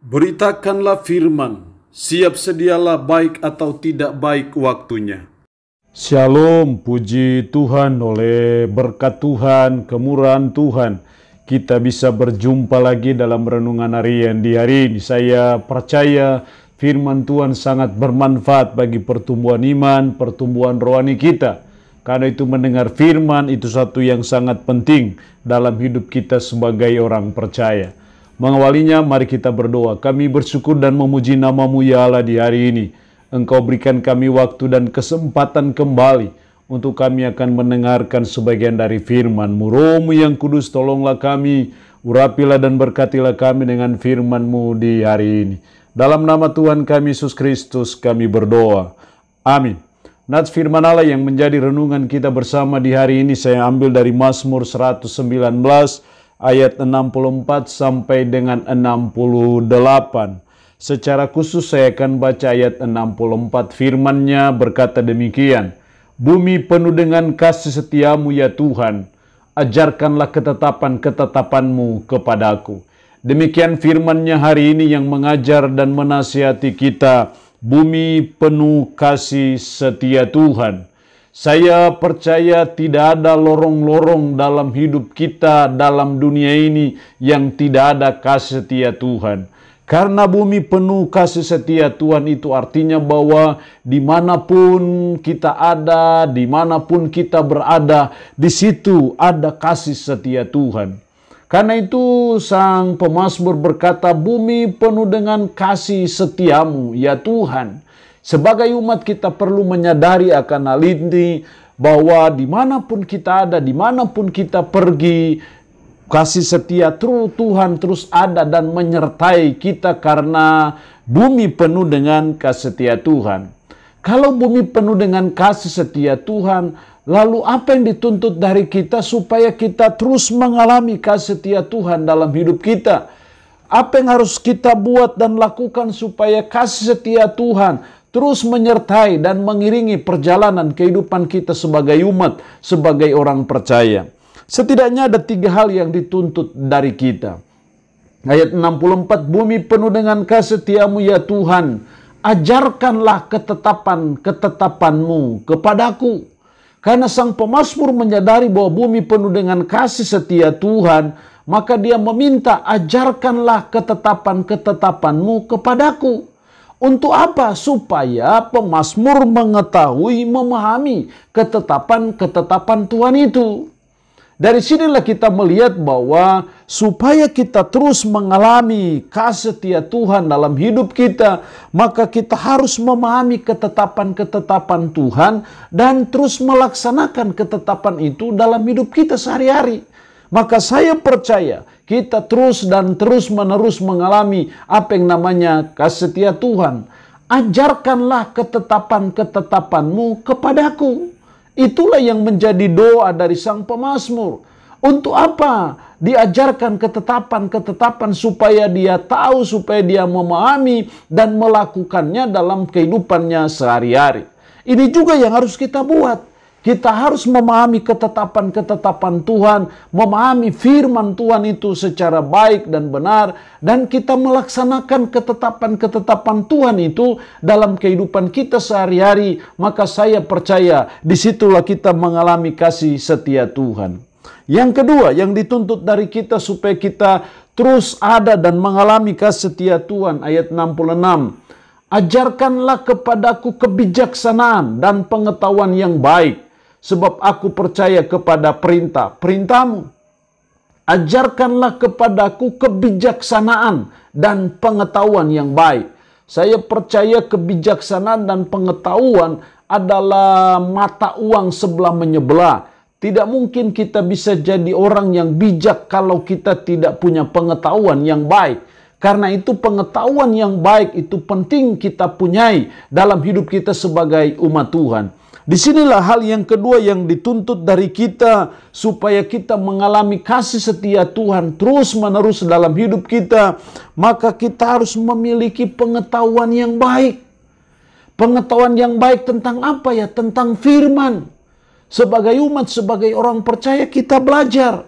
Beritakanlah firman, siap sedialah baik atau tidak baik waktunya. Shalom, puji Tuhan. Oleh berkat Tuhan, kemurahan Tuhan, kita bisa berjumpa lagi dalam renungan harian di hari ini. Saya percaya firman Tuhan sangat bermanfaat bagi pertumbuhan iman, pertumbuhan rohani kita. Karena itu mendengar firman itu satu yang sangat penting dalam hidup kita sebagai orang percaya. Mengawalinya, mari kita berdoa. Kami bersyukur dan memuji nama-Mu ya Allah di hari ini. Engkau berikan kami waktu dan kesempatan kembali untuk kami akan mendengarkan sebagian dari firman-Mu. Roh-Mu yang kudus, tolonglah kami, urapilah dan berkatilah kami dengan firman-Mu di hari ini. Dalam nama Tuhan kami Yesus Kristus kami berdoa. Amin. Nats firman Allah yang menjadi renungan kita bersama di hari ini saya ambil dari Mazmur 119 ayat 64 sampai dengan 68. Secara khusus saya akan baca ayat 64. Firman-Nya berkata demikian. Bumi penuh dengan kasih setia-Mu ya Tuhan. Ajarkanlah ketetapan-ketetapan-Mu kepadaku. Demikian firman-Nya hari ini yang mengajar dan menasihati kita. Bumi penuh kasih setia Tuhan. Saya percaya tidak ada lorong-lorong dalam hidup kita dalam dunia ini yang tidak ada kasih setia Tuhan. Karena bumi penuh kasih setia Tuhan itu artinya bahwa dimanapun kita ada, dimanapun kita berada, di situ ada kasih setia Tuhan. Karena itu sang pemazmur berkata, bumi penuh dengan kasih setiamu ya Tuhan. Sebagai umat kita perlu menyadari akan hal ini bahwa dimanapun kita ada, dimanapun kita pergi, kasih setia Tuhan terus ada dan menyertai kita karena bumi penuh dengan kasih setia Tuhan. Kalau bumi penuh dengan kasih setia Tuhan, lalu apa yang dituntut dari kita supaya kita terus mengalami kasih setia Tuhan dalam hidup kita? Apa yang harus kita buat dan lakukan supaya kasih setia Tuhan terus menyertai dan mengiringi perjalanan kehidupan kita sebagai umat, sebagai orang percaya? Setidaknya ada 3 hal yang dituntut dari kita. Ayat 64, bumi penuh dengan kasih setia-Mu ya Tuhan. Ajarkanlah ketetapan-ketetapan-Mu kepadaku. Karena sang pemazmur menyadari bahwa bumi penuh dengan kasih setia Tuhan, maka dia meminta, ajarkanlah ketetapan-ketetapan-Mu kepadaku. Untuk apa? Supaya pemazmur mengetahui, memahami ketetapan-ketetapan Tuhan itu. Dari sinilah kita melihat bahwa supaya kita terus mengalami kasih setia Tuhan dalam hidup kita, maka kita harus memahami ketetapan-ketetapan Tuhan dan terus melaksanakan ketetapan itu dalam hidup kita sehari-hari. Maka saya percaya kita terus dan terus menerus mengalami apa yang namanya kasih setia Tuhan. Ajarkanlah ketetapan-ketetapan-Mu kepadaku. Itulah yang menjadi doa dari sang pemazmur. Untuk apa? Diajarkan ketetapan-ketetapan supaya dia tahu, supaya dia memahami dan melakukannya dalam kehidupannya sehari-hari. Ini juga yang harus kita buat. Kita harus memahami ketetapan-ketetapan Tuhan, memahami firman Tuhan itu secara baik dan benar, dan kita melaksanakan ketetapan-ketetapan Tuhan itu dalam kehidupan kita sehari-hari, maka saya percaya disitulah kita mengalami kasih setia Tuhan. Yang kedua, yang dituntut dari kita supaya kita terus ada dan mengalami kasih setia Tuhan, ayat 66. Ajarkanlah kepadaku kebijaksanaan dan pengetahuan yang baik, sebab aku percaya kepada perintah-Mu. Ajarkanlah kepadaku kebijaksanaan dan pengetahuan yang baik. Saya percaya kebijaksanaan dan pengetahuan adalah mata uang sebelah menyebelah. Tidak mungkin kita bisa jadi orang yang bijak kalau kita tidak punya pengetahuan yang baik. Karena itu pengetahuan yang baik itu penting kita punyai dalam hidup kita sebagai umat Tuhan. Disinilah hal yang kedua yang dituntut dari kita supaya kita mengalami kasih setia Tuhan terus menerus dalam hidup kita. Maka kita harus memiliki pengetahuan yang baik. Pengetahuan yang baik tentang apa ya? Tentang firman. Sebagai umat, sebagai orang percaya kita belajar.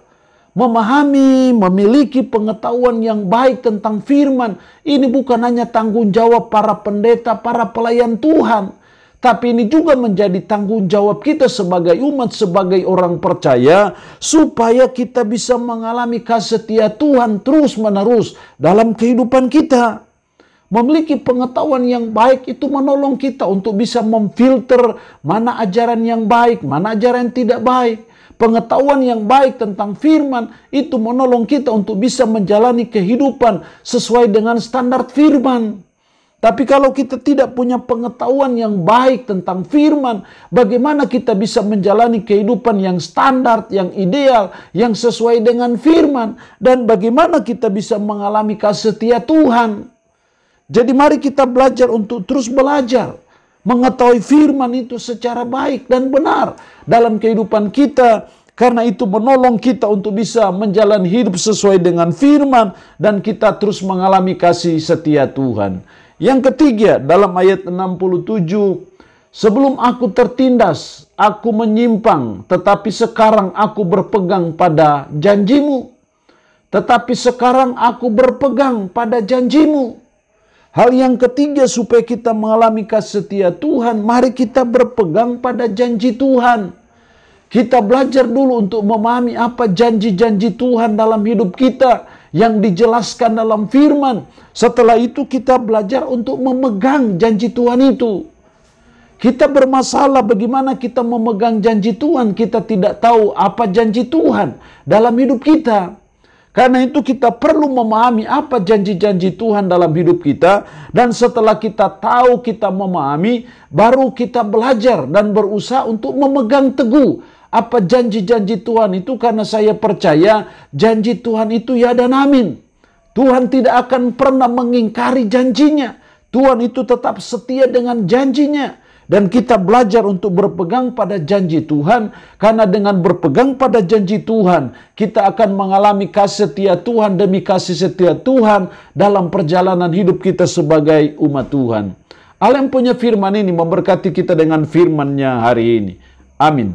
memahami, memiliki pengetahuan yang baik tentang firman. Ini bukan hanya tanggung jawab para pendeta, para pelayan Tuhan, tapi ini juga menjadi tanggung jawab kita sebagai umat, sebagai orang percaya, supaya kita bisa mengalami kasih setia Tuhan terus-menerus dalam kehidupan kita. Memiliki pengetahuan yang baik itu menolong kita untuk bisa memfilter mana ajaran yang baik, mana ajaran yang tidak baik. Pengetahuan yang baik tentang firman itu menolong kita untuk bisa menjalani kehidupan sesuai dengan standar firman. Tapi kalau kita tidak punya pengetahuan yang baik tentang firman, bagaimana kita bisa menjalani kehidupan yang standar, yang ideal, yang sesuai dengan firman, dan bagaimana kita bisa mengalami kasih setia Tuhan? Jadi mari kita belajar untuk terus belajar, mengetahui firman itu secara baik dan benar dalam kehidupan kita. Karena itu menolong kita untuk bisa menjalani hidup sesuai dengan firman, dan kita terus mengalami kasih setia Tuhan. Yang ketiga, dalam ayat 67, sebelum aku tertindas, aku menyimpang, tetapi sekarang aku berpegang pada janjimu. Tetapi sekarang aku berpegang pada janjimu. Hal yang ketiga supaya kita mengalami kasih setia Tuhan, mari kita berpegang pada janji Tuhan. Kita belajar dulu untuk memahami apa janji-janji Tuhan dalam hidup kita yang dijelaskan dalam firman. Setelah itu kita belajar untuk memegang janji Tuhan itu. Kita bermasalah bagaimana kita memegang janji Tuhan. Kita tidak tahu apa janji Tuhan dalam hidup kita. Karena itu kita perlu memahami apa janji-janji Tuhan dalam hidup kita. Dan setelah kita tahu, kita memahami, baru kita belajar dan berusaha untuk memegang teguh apa janji-janji Tuhan itu. Karena saya percaya janji Tuhan itu ya dan amin. Tuhan tidak akan pernah mengingkari janjinya. Tuhan itu tetap setia dengan janjinya. Dan kita belajar untuk berpegang pada janji Tuhan. Karena dengan berpegang pada janji Tuhan, kita akan mengalami kasih setia Tuhan demi kasih setia Tuhan dalam perjalanan hidup kita sebagai umat Tuhan. Allah yang punya firman ini memberkati kita dengan firman-Nya hari ini. Amin.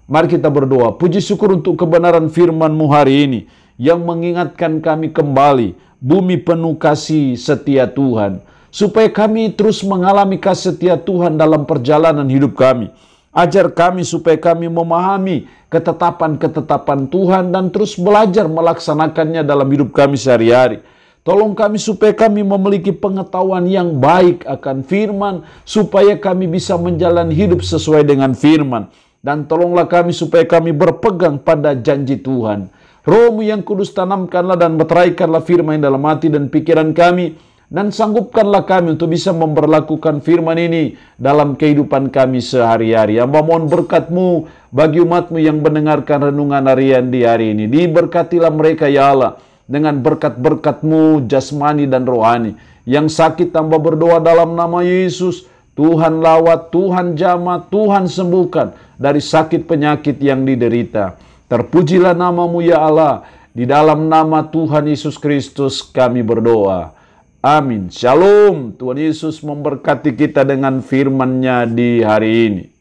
Mari kita berdoa. Puji syukur untuk kebenaran firman-Mu hari ini, yang mengingatkan kami kembali, bumi penuh kasih setia Tuhan. Supaya kami terus mengalami kasih setia Tuhan dalam perjalanan hidup kami. Ajar kami supaya kami memahami ketetapan-ketetapan Tuhan dan terus belajar melaksanakannya dalam hidup kami sehari-hari. Tolong kami supaya kami memiliki pengetahuan yang baik akan firman, supaya kami bisa menjalani hidup sesuai dengan firman. Dan tolonglah kami supaya kami berpegang pada janji Tuhan. Roh-Mu yang kudus, tanamkanlah dan meteraikanlah firman dalam hati dan pikiran kami. Dan sanggupkanlah kami untuk bisa memperlakukan firman ini dalam kehidupan kami sehari-hari. Hamba mohon berkat-Mu bagi umat-Mu yang mendengarkan renungan harian di hari ini. Diberkatilah mereka ya Allah dengan berkat-berkat-Mu jasmani dan rohani. Yang sakit hamba berdoa dalam nama Yesus. Tuhan lawat, Tuhan jamah, Tuhan sembuhkan dari sakit penyakit yang diderita. Terpujilah nama-Mu ya Allah. Di dalam nama Tuhan Yesus Kristus kami berdoa. Amin. Shalom. Tuhan Yesus memberkati kita dengan firman-Nya di hari ini.